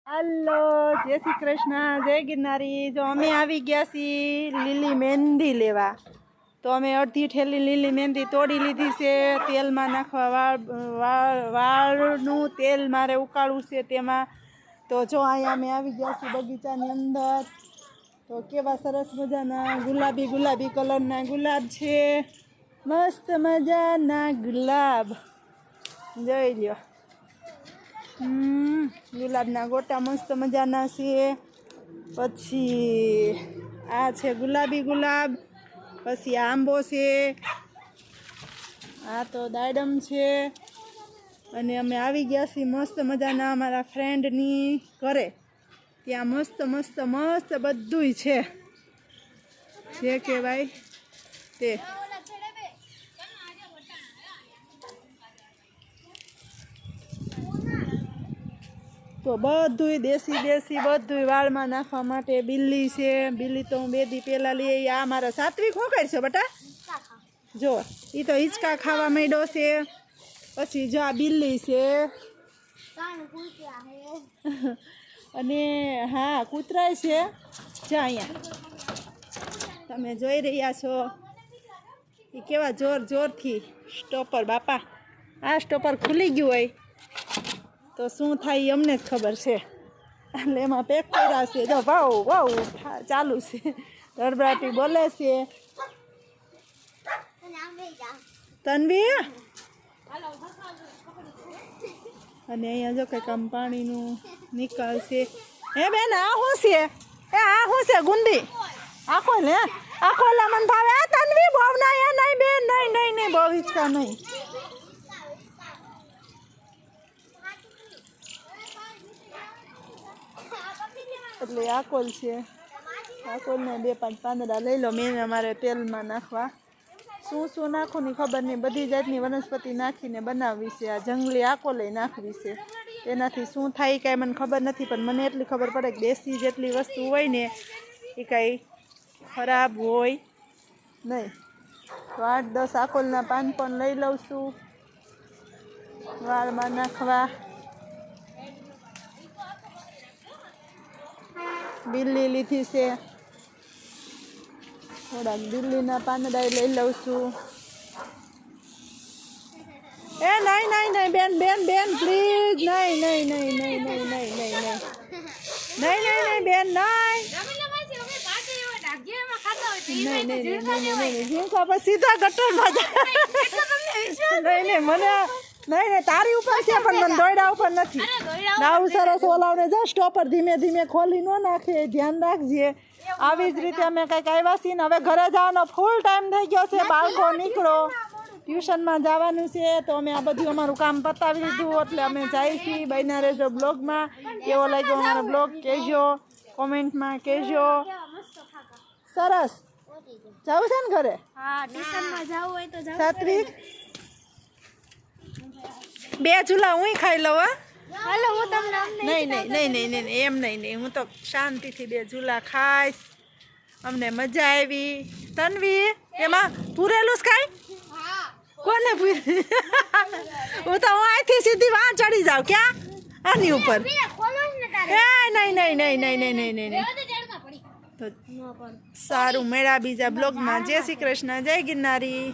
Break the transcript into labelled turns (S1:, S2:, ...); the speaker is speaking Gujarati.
S1: हेलो जय श्री कृष्ण जय गिरनारी। जो अमे आवी गया सी લીલી મહેંદી લેવા તો અમે અડધી ઠેલી લીલી મહેંદી તોડી લીધી છે। તેલમાં નાખવા વાળનું તેલ મારે ઉકાળવું છે તેમાં। તો જો અહીંયા અમે આવી ગયા છીએ બગીચાની અંદર। તો કેવા સરસ મજાના ગુલાબી ગુલાબી કલરના ગુલાબ છે, મસ્ત મજાના ગુલાબ જોઈ લ્યો। ગુલાબના ગોટા મસ્ત મજાના છે। પછી આ છે ગુલાબી ગુલાબ, પછી આંબો છે, આ તો દાડમ છે। અને અમે આવી ગયા છીએ મસ્ત મજાના અમારા ફ્રેન્ડની ઘરે। ત્યાં મસ્ત મસ્ત મસ્ત બધુંય છે જે કહેવાય તે। તો બધુંય દેશી દેશી બધુંય વાળમાં નાખવા માટે બિલ્લી છે। બિલ્લી તો હું 2 દી પહેલાં લઈ આવી। આ મારા સાત્વિક હોકર છે બેટા, જો એ તો હિંચકા ખાવા માંડ્યો છે। પછી જો આ બિલ્લી છે અને હા કૂતરાય છે। જો અહીંયા તમે જોઈ રહ્યા છો એ કેવા જોર જોરથી સ્ટોપર, બાપા આ સ્ટોપર ખુલી ગયું હોય તો શું થાય એ અમને જ ખબર છે। એટલે એમાં પેક કર્યા છે। જો વાવ વાવ ચાલુ છે, ધડબડાટી બોલે છે। તન્વી અને અહીંયા જો કંઈક આમ પાણીનું નિકાલ છે। હે બેન આ શું છે? એ આ શું છે ગુંદી? આખો લે આખો લા મન ભાવે। આ તન્વી બહુ ના એ નહીં બેન, નહીં નહીં નહીં બહુ હિચકા નહીં। એટલે આકોલ છે, આકોલને 2-5 પાંદડા લઈ લો। મેં અમારે તેલમાં નાખવા શું શું નાખું ની ખબર નહીં, બધી જાતની વનસ્પતિ નાખીને બનાવવી છે। આ જંગલી આકોલે નાખવી છે, તેનાથી શું થાય કાંઈ મને ખબર નથી, પણ મને એટલી ખબર પડે કે દેશી જેટલી વસ્તુ હોય ને એ કાંઈ ખરાબ હોય નહીં। તો 8-10 આકોલના પાન પણ લઈ લઉં છું વાળમાં નાખવા। બિલ્લી લીધી છે, થોડાક બિલ્લીના પાંદડા લઈ લઉં છું। એ નહીં નહીં નહીં બેન બેન બેન પ્લીઝ, નહીં નહીં નહીં નહીં નહીં નહીં નહીં નહીં નહીં નહીં નહીં બેન નહીં નહીં ઝીંકા પછી સીધા ગટરમાં જાય। નહીં નહીં મને નહીં નહીં તારી ઉપર છે પણ મને દોયડા ઉપર નથી। નાવું સરસ ઓલાવને જા સ્ટોપર ધીમે ધીમે ખોલી ન નાખે, ધ્યાન રાખજે। આવી જ રીતે અમે કંઈક આવ્યા છીએ ને હવે ઘરે જવાનો ફૂલ ટાઈમ થઈ ગયો છે। બાળકો નીકળો, ટ્યુશનમાં જવાનું છે, તો અમે આ બધું અમારું કામ પતાવી દીધું એટલે અમે જઈએ છીએ। બન્યા રહેજો બ્લોગમાં। કેવો લાગ્યો અમારો બ્લોગ કહેજો, કોમેન્ટમાં કહેજો। સરસ જવું છે ને ઘરે?
S2: હા ટ્યુશનમાં જવું હોય તો જાવ।
S1: સાત્વિક 2 ઝૂલા હું ખાઈ લઉં।
S2: હાલો હું તમને
S1: નહીં નહીં નહીં નહીં નહીં એમ નહીં નહીં, હું તો શાંતિથી 2 ઝૂલા ખાઈશ। અમને મજા આવી। તન્વી એમાં પૂરેલું જ ખાય? કોને પૂરે? હું તો અહીંથી સીધી વાં ચડી જાઉં। ક્યાં? આની ઉપર? એ નહીં નહીં નહીં નહીં નહીં નહીં નહીં નહીં। તો સારું, મેળા બીજા બ્લોગમાં। જય શ્રી કૃષ્ણ, જય ગિરનારી।